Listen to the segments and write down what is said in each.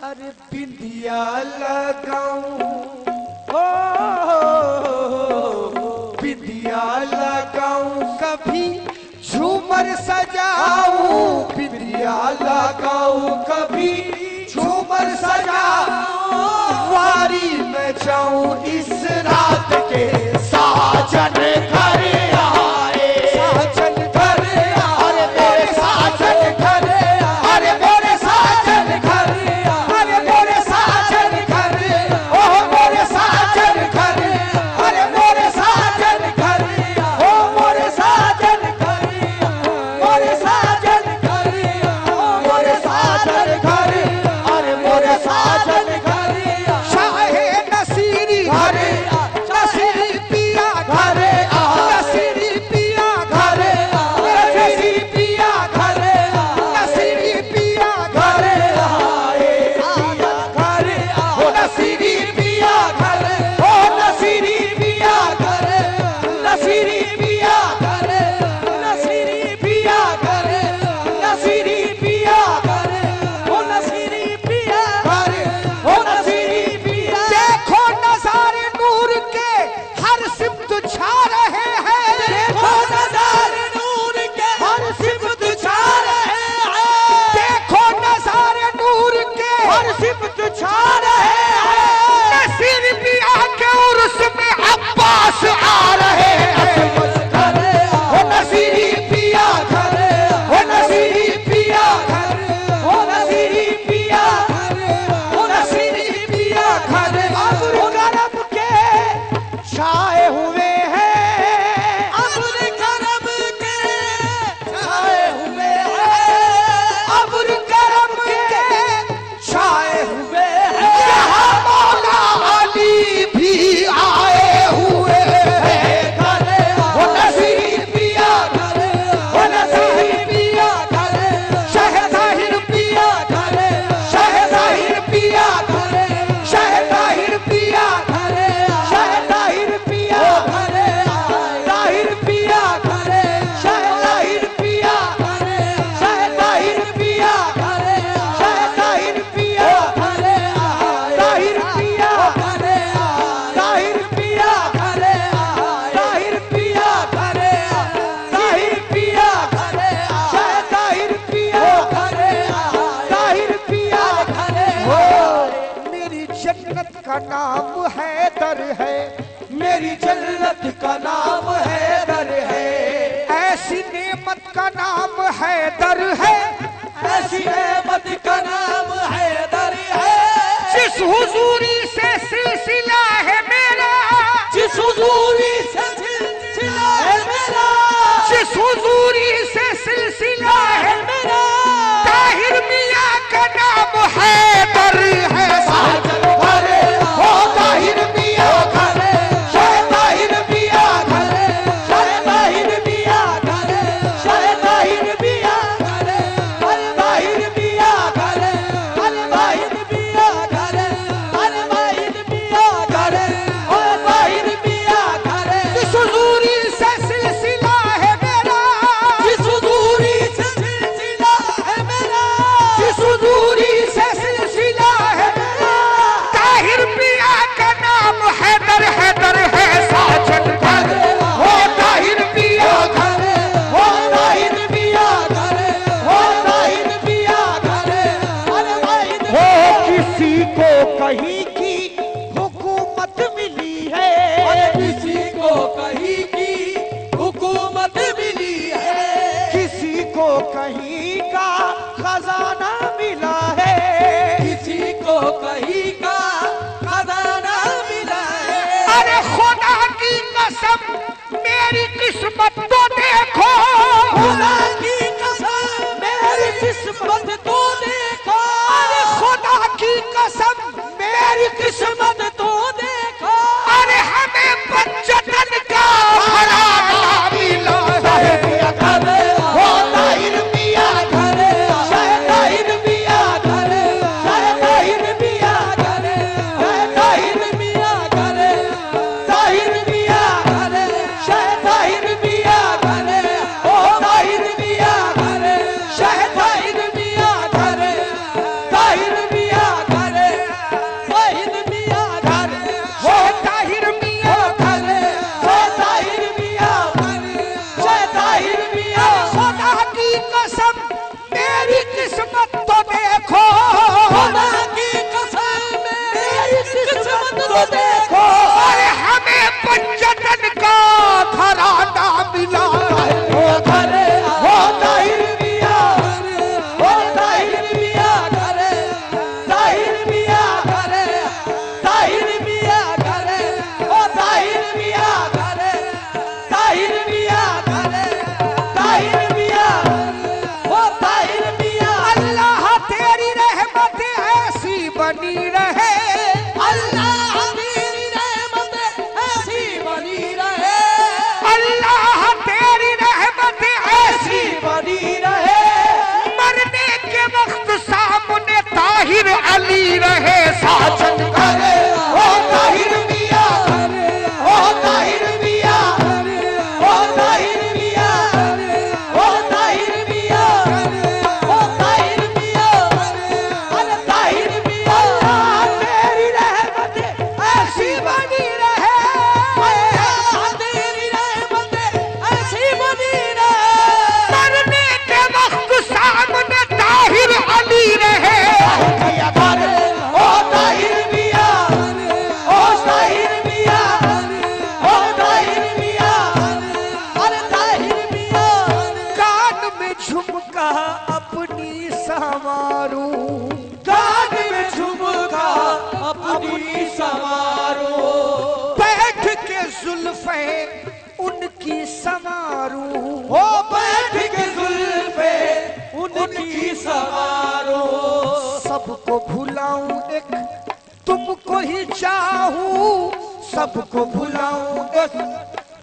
अरे बिंदिया लगाऊं हो, बिंदिया लगाऊं कभी झूमर सजाऊं, बिंदिया लगाऊं कभी झूमर सजाऊं, वारी में जाऊं इस रात के साजन घर आए, साजन घर आए, मेरे साजन घर आए, मेरे साजन घर आए, मेरे साजन घर, ओ मेरे साजन घर, अरे मेरे साजन घर, ओ मेरे साजन घर, मेरे साजन घर, मेरे साजन घर, अरे मेरे साजन घर, शाहे नसीरी घर, नसीरी पिया घर, नसीरी पिया घर, नसीरी पिया घर, नसीरी पिया घर आए, घर ओ नसीरी पिया घर, ओ नसीरी पिया घर, नसीरी पिया घर, नसीरी पिया घर, नसीरी पिया घर, ओ नसीरी पिया घर, ओ नसीरी पिया। देखो नज़ारे नूर के हर सिमत छा रहे हैं, देखो नज़ारे नूर के हर सिमत छा रहे हैं, देखो नज़ारे नूर के हर सिमत छा रहे हैं, नसीरी पिया के उर्स में अब्बास आ रहे हैं, ओ नसीरी पिया घर, ओ नसीरी पिया घर, ओ नसीरी पिया घर, ओ नसीरी पिया घर, अब्र करम के छाए हुए हैं, अब्र करम के छाए हुए हैं, अब्र करम के छाए हुए हैं, यहाँ मौला अली भी आए हुए हैं, ओ नसीरी पिया घर, ओ नसीरी पिया घर, शहज़ाहिर पिया घर, शहज़ाहिर पिया घर, शहज़ाहिर पिया घर, शहज़ाहिर पिया घर, ज़ाहिर पिया घर, शहज़ाहिर पिया घर, शहज़ाहिर पिया घर, शहज़ाहिर पिया घर, ज़ाहिर पिया घर, ज़ाहिर पिया घर, ज़ाहिर पिया घर, ज़ाहिर पिया घर, शहज़ाहिर पिया घर, ज़ाहिर पिया घर। मेरी जन्नत का नाम हैदर है, मेरी जन्नत का नाम हैदर है, ऐसी नेमत का नाम हैदर है, ऐसी नेमत का नाम हैदर है, जिस हुजूरी से सिलसिला है मेरा, जिस हुजूरी से सिलसिला है मेरा, जिस हुजूरी से सिलसिला है मेरा, ताहिर मियां का नाम हैदर है, साजन घर, ओ ताहिर मियां घर, ताहिर मियां घर, ताहिर मियां घर, ताहिर मियां घर, ताहिर मियां घर, ताहिर मियां घर, ताहिर मियां घर, ओ ताहिर मियां घर, जिस हुजूरी से सिलसिला है मेरा, जिस हुजूरी से सिलसिला है मेरा, जिस हुजूरी से सिलसिला है मेरा, ताहिर मियां का नाम हैदर हैदर है, साजन घर, ओ ताहिर मियां घर, ओ ताहिर मियां घर, ओ ताहिर मियां घर, ओ किसी को कहीं की हुकूमत मिली है, किसी को कहीं की हुकूमत मिली है, किसी को कहीं का खजाना मिला है, किसी को कहीं का खजाना मिला है, अरे खुदा की कसम मेरी किस्मत तो देखो, खुदा की कसम मेरी किस्मत तो देखो, अरे खुदा की कसम मेरी किस्मत तो देखो, अरे हमें पंचतन का घराना मिला है, ओ ताहिर मियां घर, ताहिर मियां घर, ताहिर मियां घर, ताहिर मियां घर, ताहिर मियां घर, ताहिर मियां घर, ओ ताहिर मियां घर, ताहिर मियां घर, ताहिर मियां घर, बनी रहे, अल्लाह तेरी रहमत ऐसी बनी रहे, अल्लाह तेरी रहमत ऐसी बनी रहे, मरने के वक्त सामने ताहिर अली रहे साजन करे। ओ ताहिर मियां, ओ ताहिर मियां, ओ ताहिर मियां, ओ ताहिर मियां, ओ ताहिर मियां, अरे ताहिर मियां, तेरी रहमत ऐसी बनी रहे, अल्लाह तेरी रहमत ऐसी बनी रहे, मरने के वक्त सामने ताहिर अली रहे। मियां करे, ओ ताहिर मियां, ओ ताहिर मियां, ओ ताहिर मियां, अरे ताहिर मियां, कान में झुमका अपनी संवारू, कान में झुमका अपनी संवारो, बैठ के जुल्फे उनकी संवारू, ओ बैठ के जुल्फे उनकी संवारो, सबको भुलाऊं एक तुमको ही चाहूं, सबको भुलाऊं एक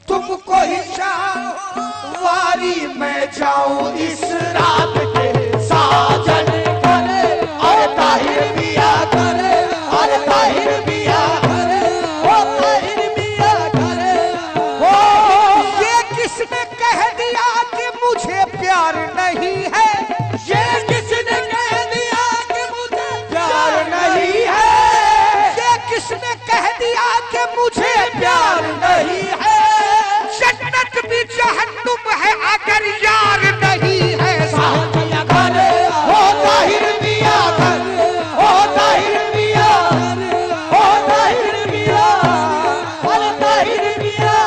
तुमको ही चाहूं, वारी मैं जाऊं इस रात के साजन करे, अरे ताहिर मियां करे, अरे ताहिर मियां करे, ओ ताहिर मियां करे, ओ ये किसने कह दिया कि मुझे प्यार नहीं है, ये किसने कह दिया कि मुझे प्यार नहीं है, ये किसने कह दिया कि मुझे प्यार नहीं है, जन्नत भी जहन्नुम है अगर यार नहीं है। मियां करे, ओ ताहिर मियां करे, ओ ताहिर मियां, ओ ताहिर मियां, अरे ताहिर मियां,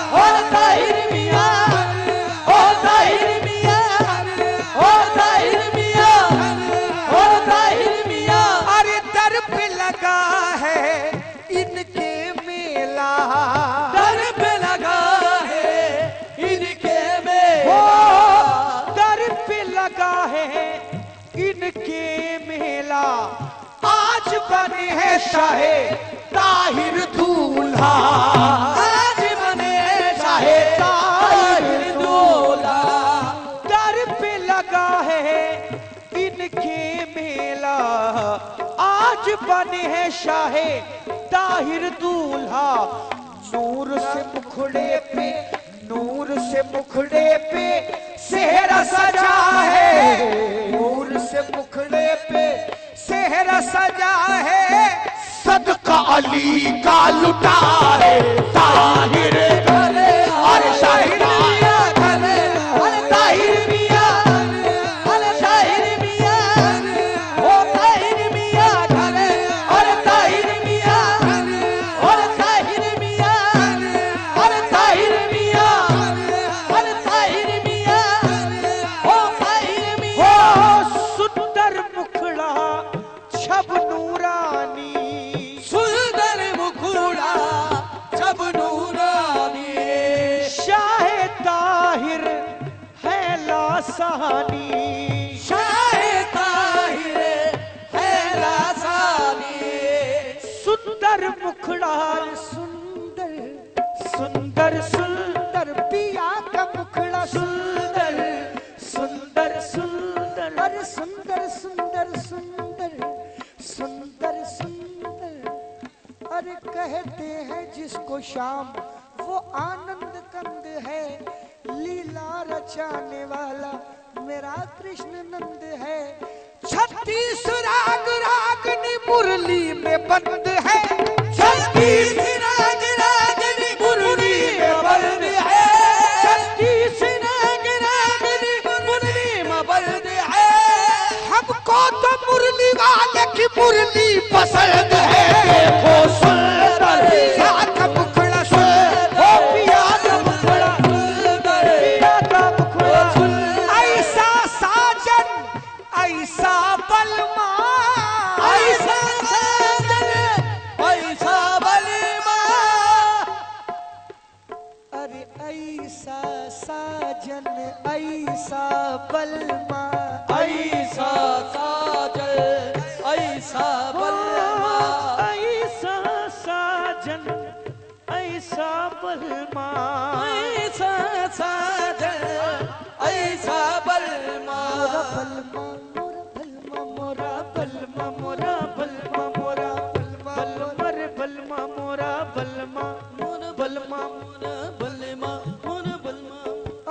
ओ ताहिर मियां, ओ ताहिर मियां, ओ ताहिर मियां, ओ ताहिर मियां, अरे दर पे लगा है इनके मेला, दर पे लगा है इनके ओ मेला, दर पे लगा है इनके मेला, आज बने हैं शाहे ताहिर दूल्हा, आज बने शाहे ताहिर दूल्हा, दर पे लगा है इनके मेला, आज बने हैं शाहे ताहिर दूल्हा। नूर से मुखड़े पे, नूर से मुखड़े पे सेहरा सजा है, नूर से मुखड़े पे सेहरा सजा है, सदका अली का लुटा है ताहिर करे, और शाहिर मियां करे, अरे ताहिर मियां, अरे ताहिर मियां, ओ ताहिर मियां करे, अरे ताहिर मियां, अरे ताहिर मियां, अरे ताहिर मियां, अरे ताहिर मियां, ओ ताहिर हो मियां, सुंदर मुखड़ा छब नूरानी, सुंदर मुखड़ा जब नूरानी, शाह ताहिर है लासानी, शाहे ताहिर है लासानी, सुंदर मुखड़ा सुंदर सुंदर सुंदर पिया का मुखड़ा सुंदर सुंदर सुंदर, अरे सुंदर सुंदर सुंदर सुंदर सुंदर, अरे कहते हैं जिसको शाम वो आनंद कंद है, लीला रचाने वाला मेरा कृष्ण नंद है, 36 राग रागनी मुरली में बंद है, 36 राग रागनी मुरली में बंद है, 36 राग रागनी मुरली में बंद है, हमको तो मुरली वाले की मुरली पसंद है। देखो सुंदर पिया का मुखड़ा सुंदर, ओ पिया का मुखड़ा सुंदर, पिया का मुखड़ा सुंदर, ऐसा साजन ऐसा बलमा, ऐसा साजन ऐसा बलमा, ऐसा बलमा, ऐसा साजन ऐसा बलमा, ऐसा साजन ऐसा बलमा, मोरा बलमा मोरा बलमा मोरा बलमा बलमा रे बलमा मोरा बलमा मोर बलमा मोर बलमा मोर बलमा।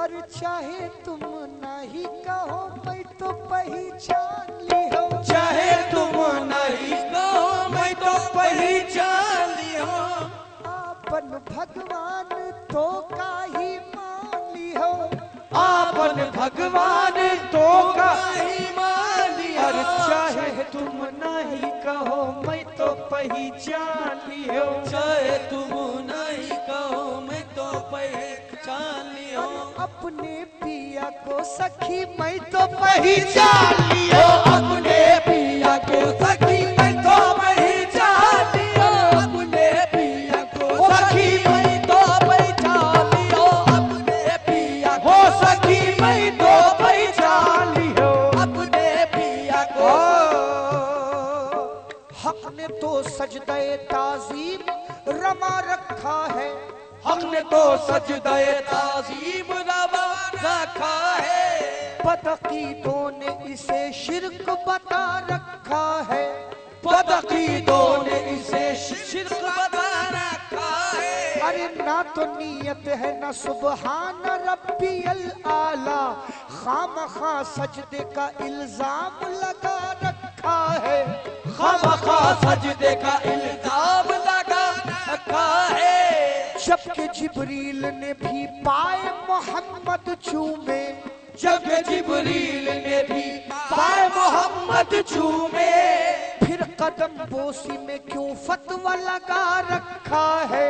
और चाहे तुम नहीं कहो मैं तो पहचान ली हो, चाहे तुम नहीं कहो मैं तो पहचान ली हो, आपन भगवान तो काही मान ली हो, आपन भगवान तो काही मान लिया। और चाहे तुम नहीं कहो मैं तो पहचान ली हो, चाहे तुम नहीं कहो मैं तो पहचान ली हो, अपने पिया को सखी मैं तो पहचान पहचान लियो अपने पिया को सखी मैं तो पहचान लियो, अपने पिया को सखी मैं तो पहचान लियो, अपने पिया को सखी मैं तो पहचान लियो, अपने पिया को। हक ने तो सजदे ताजीम रमा रखा है, हमने तो सजदे ताज़ीम रवा रखा है, बदअकीदों ने इसे शिरक बता रखा है, बदअकीदों ने इसे शिर्क बता रखा है। अरे ना तो नियत है ना सुबहान रब्बियल आला, खामखा सजदे का इल्जाम लगा रखा है, खामखा सजदे का इल्जाम लगा रखा है, जबकि जिब्रील ने भी पाए मोहम्मद चूमे, जब जिब्रील ने भी पाए मोहम्मद चूमे, फिर कदम बोसी में क्यों फतवा लगा रखा है,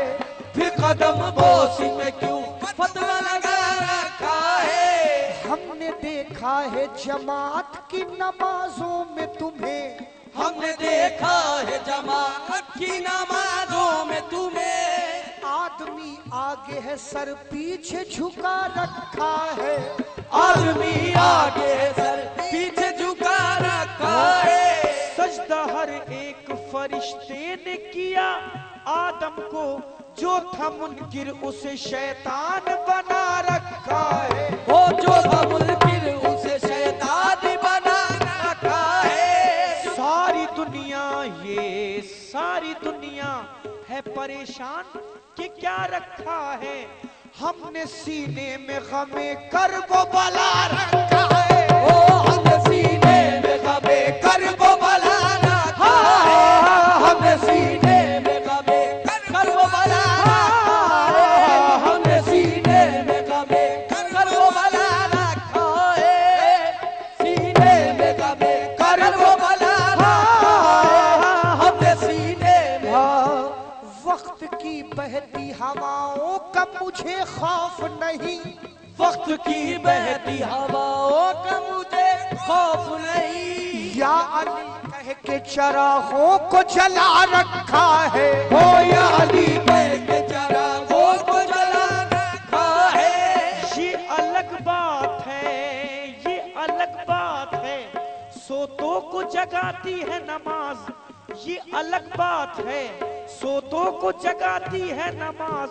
फिर कदम बोसी में क्यों फतवा लगा रखा है। हमने देखा है जमात की नमाजों में तुम्हें, हमने देखा है जमात की नमाजों में तुम्हें, आदमी आगे है सर पीछे झुका रखा है, आदमी आगे सर पीछे झुका रखा है। सजदा हर एक फरिश्ते ने किया आदम को, जो था मुनकिर उसे शैतान बना रखा है, वो जो था मुनकिर उसे शैतान बना रखा है। सारी दुनिया ये सारी दुनिया है परेशान कि क्या रखा है, हमने सीने में गमे कर्ब बला रखा है, ओ हमने सीने में गमे कर्ब बला रखा है, हमने सीने में गमे कर्ब बला रखा है, हमने सीने में गमे कर्ब बला रखा है, सीने में गमे कर्ब बला रखा है, हमने सीने में। वक्त की बहती हवाओं का मुझे खौफ नहीं, वक्त की बहती हवाओं का मुझे खौफ नहीं, या अली कह के चरागों को जला रखा है, हो या अली कह के चरागों को जला रखा है। ये अलग बात है ये अलग बात है, सोतों को जगाती है नमाज, ये अलग बात है सोतों को जगाती है नमाज,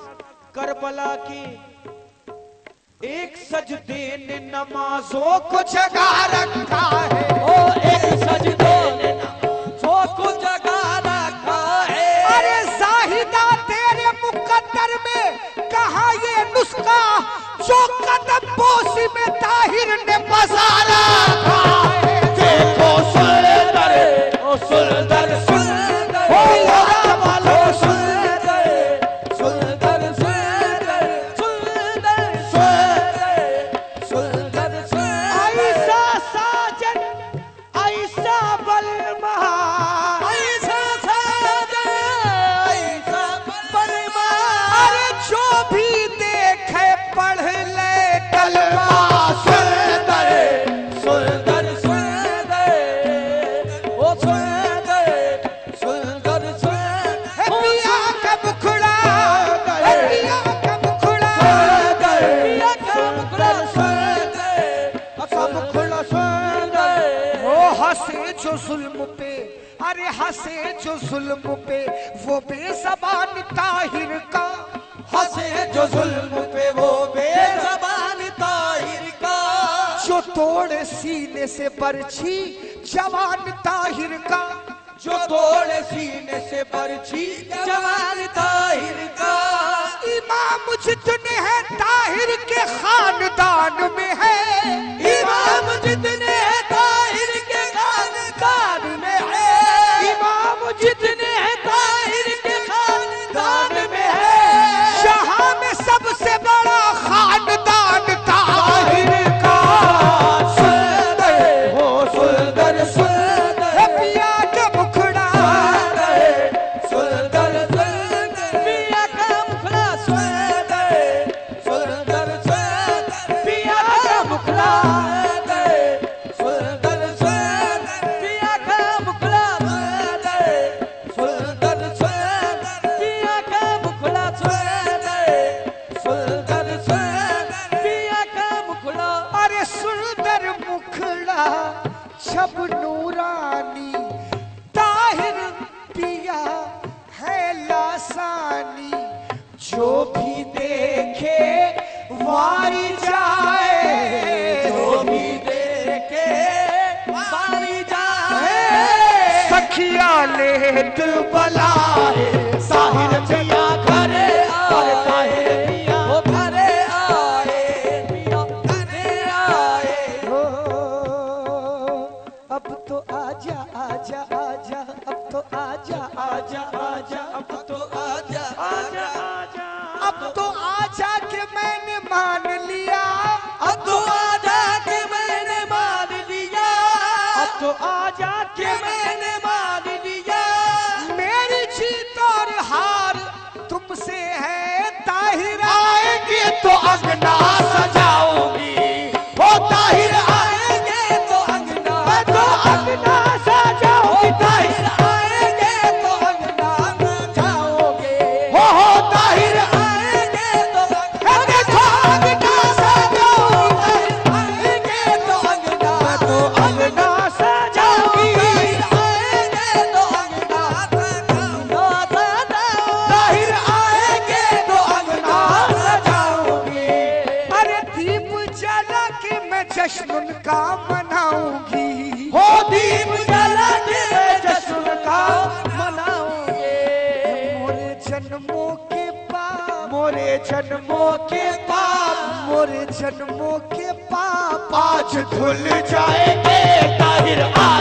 करबला के एक सजदे ने नमाजों को जगा रखा है, ओ एक सजदे ने नमाजों को जगा रखा है। अरे जाहिदा तेरे मुकद्दर में कहा ये नुस्खा, जो कदम बोसी में ताहिर ने बसा रखा है। देखो सुंदर ओ सुंदर सुंदर ओ यारा वालो सुंदर सुंदर सुंदर सुंदर सुंदर सुंदर सुंदर। ऐसा साजन ऐसा बलमा, ऐसा साजन ऐसा बलमा, अरे जो भी देखे पढ़ ले कलमा, सुंदर सुंदर सुंदर ओ सुंदर सुंदर सुंदर। पिया कब खुड़ा, पिया कब खुड़ा, पिया कब खुड़ा सुंदर कब खुड़ा सुंदर। वो हंसे जो जुल्म पे, अरे अरे हंसे जो जुल्म पे वो बेज़बान ताहिर का, हंसे जो जुल्म पे वो बेज़बान ताहिर का, जो तोड़ सीने से बरछी जवान ताहिर का, जो तोड़ सीने से बरछी जवान ताहिर का। इमाम जितने हैं ताहिर के खानदान में है, इमाम जितने हैं ताहिर के खानदान में है, इमाम जितने हैं ताहिर के खानदान में है। जहां में सबसे बड़ा खानदान ताहिर का, सुंदर हो सुंदर सुंदर पिया का मुखड़ा, सुंदर सुंदर पिया का मुखड़ा, सुंदर सुंदर सुंदर पिया का मुखड़ा, सुंदर सुंदर पिया का मुखड़ा, सुंदर सुंदर पिया का मुखड़ा, सुंदर सुंदर पिया का मुखड़ा। अरे सुंदर मुखड़ा जब नूरानी ताहिर पिया है लासानी, जो भी देखे वारी जाए, जो भी देखे वारी जाए, सखिया ले दिल बलाए, साहिर पिया घरे आए, वो घरे आए, पिया घरे आए। हो अब तो आजा आजा आजा, अब तो आजा आजा आजा, अब तो आजा आजा आजा अब तो आजा के मैंने मान लिया, अब तो आजा के मैंने मान लिया, अब तो आजा के के मैंने मान लिया। मेरी जीत और हार तुमसे है ताहिर, आएंगे तो अंगना सजाऊंगी, वो ताहिर आएंगे तो अंगना, मैं तो अंगना सजाऊंगी, ताहिर आएंगे तो अंगना जाओगे, हो ताहिर आएंगे तो है, देखो अंगना सजाऊंगी, आएंगे तो अंगना, मैं तो अंगना सजाऊंगी, आएंगे तो अंगना, ताहिर आएंगे तो अंगना जाओगे। अरे दीप जला के मैं जश्न उनका मनाऊंगी, हो दीप जला के जश्न का मनाओगे, मोरे जन्मों के पाप, मोरे जन्मों के पाप मोरे जन्मों के पाप आज धुल जाएंगे, ताहिर आ